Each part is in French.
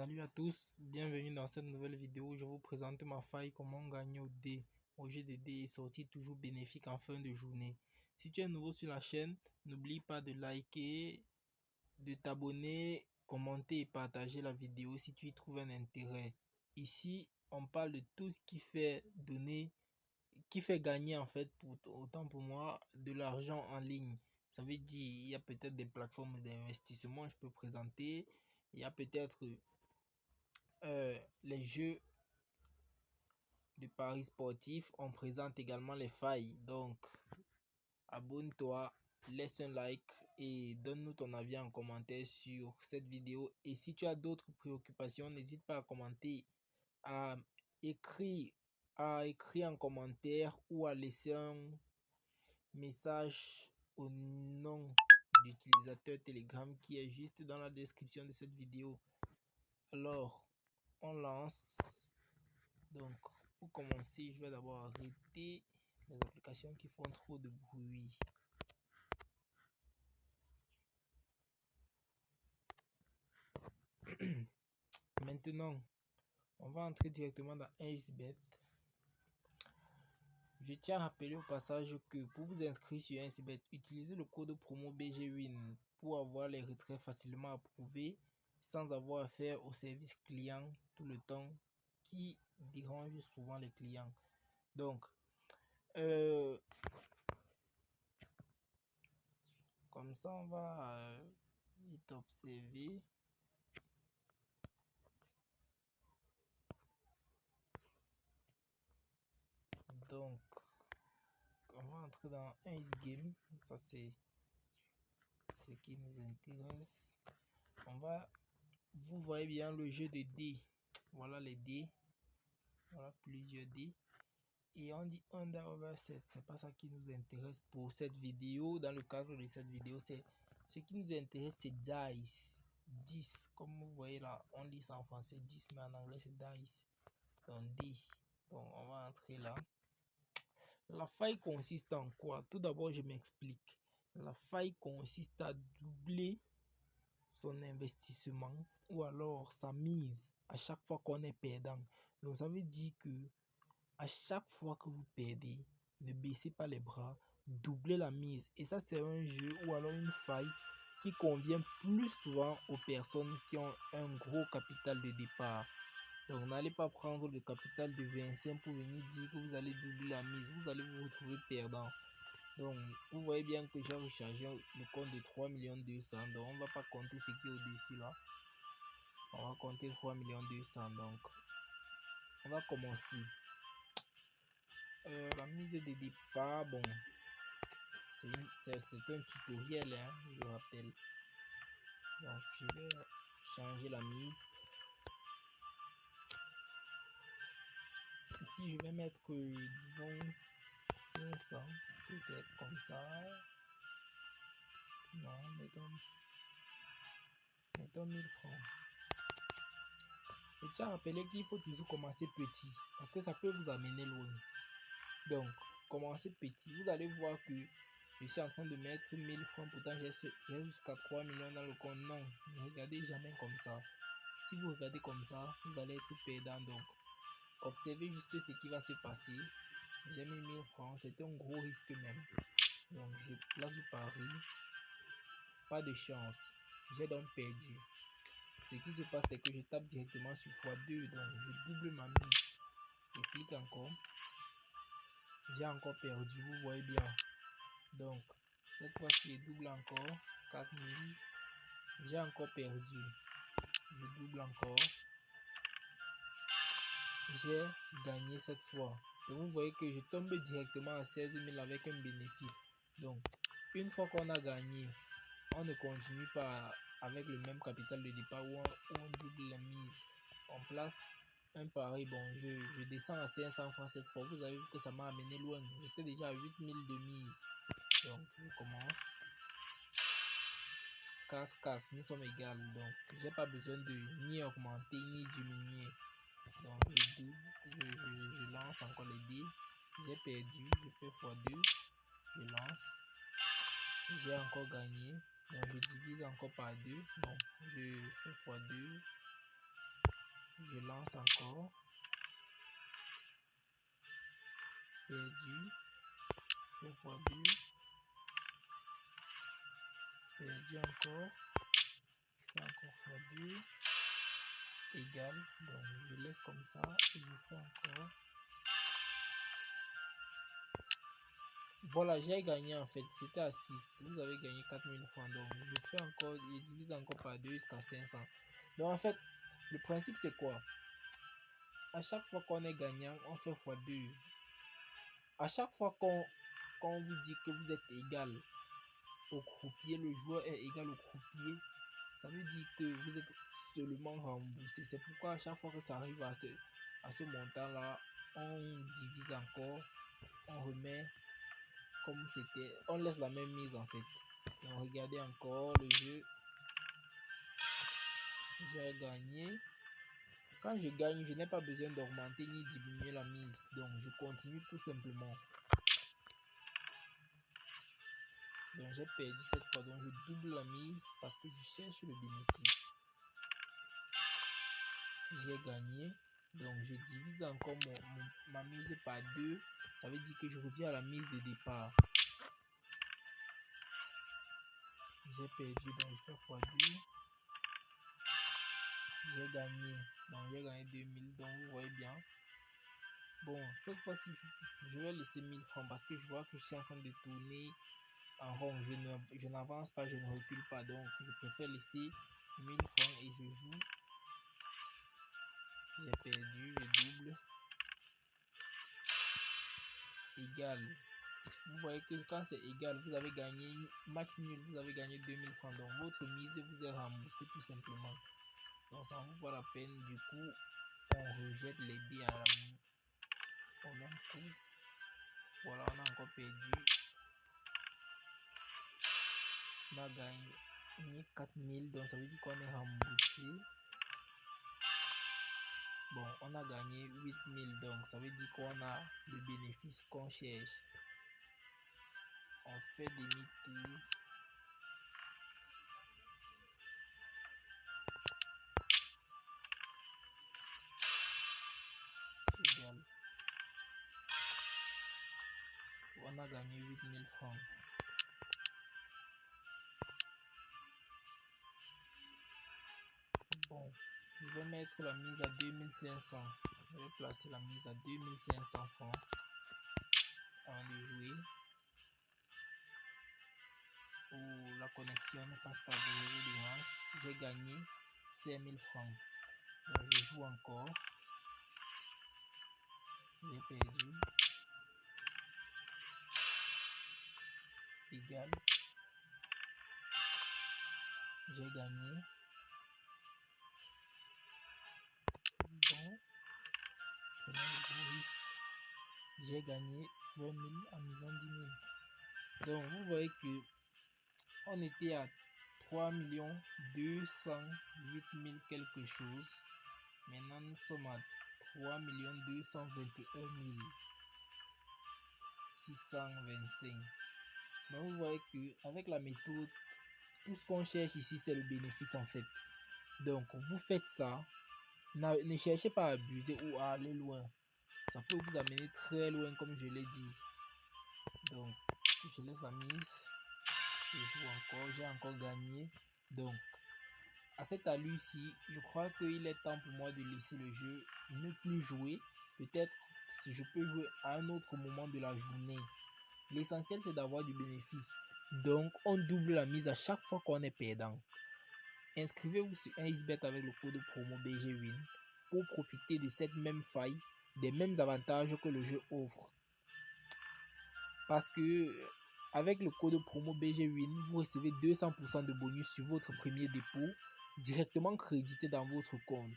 Salut à tous, bienvenue dans cette nouvelle vidéo. Je vous présente ma faille comment gagner au jeu de dés est sorti toujours bénéfique en fin de journée. Si tu es nouveau sur la chaîne, n'oublie pas de liker, de t'abonner, commenter et partager la vidéo si tu y trouves un intérêt. Ici, on parle de tout ce qui fait gagner en fait, autant pour moi, de l'argent en ligne. Ça veut dire, il y a peut-être des plateformes d'investissement, je peux présenter. Il y a peut-être les jeux de paris sportifs. On présente également les failles. Donc, abonne-toi, laisse un like et donne-nous ton avis en commentaire sur cette vidéo. Et si tu as d'autres préoccupations, n'hésite pas à commenter, à écrire, en commentaire ou à laisser un message au nom d'utilisateur Telegram qui est juste dans la description de cette vidéo. Alors, on lance. Donc, pour commencer, je vais d'abord arrêter les applications qui font trop de bruit. Maintenant, on va entrer directement dans 1xBet. Je tiens à rappeler au passage que pour vous inscrire sur 1xBet, utilisez le code promo BGWIN pour avoir les retraits facilement approuvés sans avoir à faire au service client tout le temps qui dérange souvent les clients. Donc, comme ça, on va vite observer. Donc, on va entrer dans un game. Ça, c'est ce qui nous intéresse. Vous voyez bien le jeu de dés. Voilà les dés. Voilà plusieurs dés. Et on dit under over 7. C'est pas ça qui nous intéresse pour cette vidéo. Dans le cadre de cette vidéo, c'est ce qui nous intéresse, c'est dice. 10. Comme vous voyez là, on lit ça en français 10, mais en anglais c'est dice. Donc D. Donc on va entrer là. La faille consiste en quoi? Tout d'abord, je m'explique. La faille consiste à doubler son investissement ou alors sa mise à chaque fois qu'on est perdant. Donc, ça veut dire que à chaque fois que vous perdez, ne baissez pas les bras, doublez la mise. Et ça, c'est un jeu ou alors une faille qui convient plus souvent aux personnes qui ont un gros capital de départ. Donc, n'allez pas prendre le capital de 25 pour venir dire que vous allez doubler la mise. Vous allez vous retrouver perdant. Donc, vous voyez bien que j'ai rechargé le compte de 3 200 000. Donc, on ne va pas compter ce qui est au-dessus là. On va compter 3 200 000. Donc, on va commencer. La mise de départ, bon, c'est un tutoriel, hein, je le rappelle. Donc, je vais changer la mise. Ici, je vais mettre, disons, 500, peut-être comme ça. Non, mettons 1000 francs. Je tiens à rappeler qu'il faut toujours commencer petit, parce que ça peut vous amener loin. Donc, commencez petit. Vous allez voir que je suis en train de mettre 1000 francs, pourtant j'ai jusqu'à 3 millions dans le compte. Non, ne regardez jamais comme ça. Si vous regardez comme ça, vous allez être perdant. Donc, observez juste ce qui va se passer. J'ai mis 1000 francs, c'est un gros risque même. Donc, je place le pari. Pas de chance. J'ai donc perdu. Ce qui se passe, c'est que je tape directement sur x2. Donc, je double ma mise. Je clique encore. J'ai encore perdu, vous voyez bien. Donc, cette fois-ci, je double encore. 4000. J'ai encore perdu. Je double encore. J'ai gagné cette fois. Et vous voyez que je tombe directement à 16 000 avec un bénéfice. Donc, une fois qu'on a gagné, on ne continue pas avec le même capital de départ où on double la mise. On place un pari. Bon, je descends à 500 francs cette fois. Vous avez vu que ça m'a amené loin. J'étais déjà à 8000 de mise. Donc, je commence. 4, nous sommes égales. Donc, j'ai pas besoin de ni augmenter ni diminuer. Donc, je lance encore les dés. J'ai perdu. Je fais x2. Je lance. J'ai encore gagné. Donc, je divise encore par 2. Bon, je fais x2. avance encore. Perdu. Fait x2. Perdu encore. Je fais encore x2. Égal. Donc je laisse comme ça et je fais encore. Voilà, j'ai gagné en fait. C'était à 6. Vous avez gagné 4000 francs. Donc je fais encore, je divise encore par 2 jusqu'à 500. Donc en fait, le principe c'est quoi? À chaque fois qu'on est gagnant, on fait x2. À chaque fois qu'on vous dit que vous êtes égal au croupier, le joueur est égal au croupier, ça veut dire que vous êtes seulement remboursé. C'est pourquoi à chaque fois que ça arrive à ce montant-là, on divise encore, on remet comme c'était, on laisse la même mise en fait. Donc regardez encore le jeu. J'ai gagné. Quand je gagne, je n'ai pas besoin d'augmenter ni diminuer la mise. Donc je continue tout simplement. Donc j'ai perdu cette fois. Donc je double la mise parce que je cherche le bénéfice. J'ai gagné. Donc je divise encore ma mise par 2. Ça veut dire que je reviens à la mise de départ. J'ai perdu, donc je fais x2. J'ai gagné. Donc j'ai gagné 2000. Donc vous voyez bien. Bon, cette fois-ci, je vais laisser 1000 francs parce que je vois que je suis en train de tourner en rond. Je n'avance pas, je ne recule pas. Donc je préfère laisser 1000 francs et je joue. J'ai perdu, je double. Égal. Vous voyez que quand c'est égal, vous avez gagné match nul, vous avez gagné 2000 francs. Donc votre mise vous est remboursée tout simplement. Donc ça ne vaut pas la peine. Du coup, on rejette les dés au même coup. Voilà, on a encore perdu. On a gagné 4000, donc ça veut dire qu'on est remboursé. Bon, on a gagné 8000, donc ça veut dire qu'on a le bénéfice qu'on cherche. On fait demi-tour. Égal. On a gagné 8000 francs. Bon, je vais mettre la mise à 2500. Je vais placer la mise à 2500 francs avant de jouer. Oh, la connexion n'est pas stable. Je vous dérange. J'ai gagné 5000 francs. Donc je joue encore. J'ai perdu. Égal. J'ai gagné. Bon. Prenons le gros risque. J'ai gagné 20 000 en misant 10 000. Donc vous voyez que on était à 3 208 000 quelque chose. Maintenant nous sommes à 3 221 625. Donc vous voyez que avec la méthode, tout ce qu'on cherche ici c'est le bénéfice en fait. Donc vous faites ça, ne cherchez pas à abuser ou à aller loin. Ça peut vous amener très loin comme je l'ai dit. Donc je laisse la mise. Je joue encore, j'ai encore gagné. Donc à cette allure-ci, je crois qu'il est temps pour moi de laisser le jeu, ne plus jouer. Peut-être si je peux jouer à un autre moment de la journée. L'essentiel c'est d'avoir du bénéfice. Donc on double la mise à chaque fois qu'on est perdant. Inscrivez-vous sur 1xBet avec le code promo BGWin pour profiter de cette même faille, des mêmes avantages que le jeu offre. Parce que avec le code promo BGWin, vous recevez 200% de bonus sur votre premier dépôt directement crédité dans votre compte.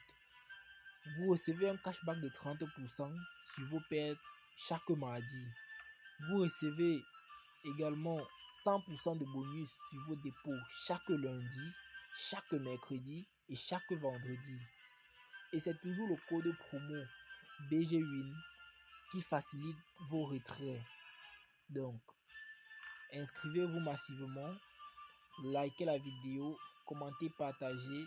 Vous recevez un cashback de 30% sur vos pertes chaque mardi. Vous recevez également 100% de bonus sur vos dépôts chaque lundi, chaque mercredi et chaque vendredi. Et c'est toujours le code promo BGWin qui facilite vos retraits. Donc, inscrivez-vous massivement, likez la vidéo, commentez, partagez.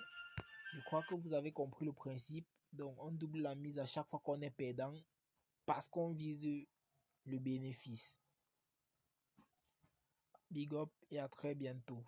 Je crois que vous avez compris le principe. Donc, on double la mise à chaque fois qu'on est perdant parce qu'on vise le bénéfice. Big up et à très bientôt.